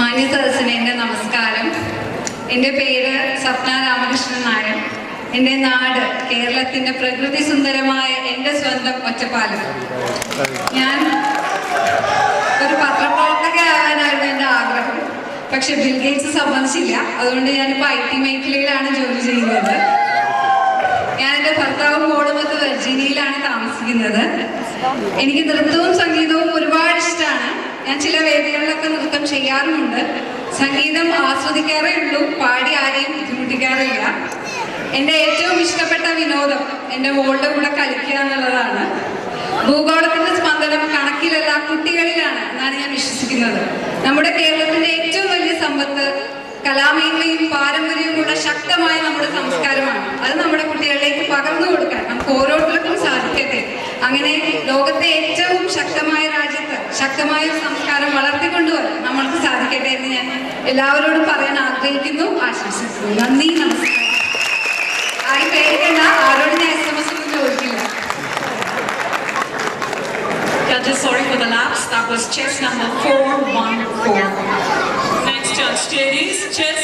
മാന്യ സദസ്സിന് എൻ്റെ നമസ്കാരം. എൻ്റെ പേര് സ്വപ്ന രാമകൃഷ്ണൻ നായർ. എൻ്റെ നാട് കേരളത്തിൻ്റെ പ്രകൃതി സുന്ദരമായ എൻ്റെ സ്വന്തം ഒറ്റപ്പാലം. ഞാൻ ഒരു പത്രപ്രവർത്തകയാവാനായിരുന്നു എൻ്റെ ആഗ്രഹം. പക്ഷെ ബിൽഗേറ്റ്സ് സമ്മതിച്ചില്ല. അതുകൊണ്ട് ഞാനിപ്പോൾ IT മേഖലയിലാണ് ജോലി ചെയ്യുന്നത്. ഞാൻ എൻ്റെ ഭർത്താവും മോളുമൊത്ത് വെർജീനിയയിലാണ് താമസിക്കുന്നത്. എനിക്ക് നൃത്തവും സംഗീതവും ഒരുപാട് ഇഷ്ടമാണ്. ഞാൻ ചില വേദികളിലൊക്കെ നൃത്തം ചെയ്യാറുമുണ്ട്. സംഗീതം ആസ്വദിക്കാറേ ഉള്ളൂ, പാടി ആരെയും ബുദ്ധിമുട്ടിക്കാറില്ല. എൻ്റെ ഏറ്റവും ഇഷ്ടപ്പെട്ട വിനോദം എൻ്റെ മോളുടെ കൂടെ കളിക്കുക എന്നുള്ളതാണ്. ഭൂഗോളത്തിന്റെ സ്പന്ദനം കണക്കിലല്ല, കുട്ടികളിലാണ് എന്നാണ് ഞാൻ വിശ്വസിക്കുന്നത്. നമ്മുടെ കേരളത്തിന്റെ ഏറ്റവും വലിയ സമ്പത്ത് കലാമേന്മയും പാരമ്പര്യവുമുള്ള ശക്തമായ നമ്മുടെ സംസ്കാരമാണ്. അത് നമ്മുടെ കുട്ടികളിലേക്ക് പകർന്നു കൊടുക്കാൻ നമുക്ക് ഓരോരുത്തർക്കും സാധിക്കട്ടെ. അങ്ങനെ ലോകത്തെ ഏറ്റവും ശക്തമായ രാജ്യത്ത് ശക്തമായ ഒരു സംസ്കാരം വളർത്തിക്കൊണ്ടുവരാൻ നമ്മൾക്ക് സാധിക്കട്ടെ എന്ന് ഞാൻ എല്ലാവരോടും പറയാൻ ആഗ്രഹിക്കുന്നു, ആശംസിക്കുന്നു. നന്ദി, നമസ്കാരം. ആരും പേടിക്കണ്ട, ആരോട് ഞാൻ SMS ഒന്നും ചോദിക്കില്ല. Judges, sorry for the lapse. That was chess number 414. Next on stage is chess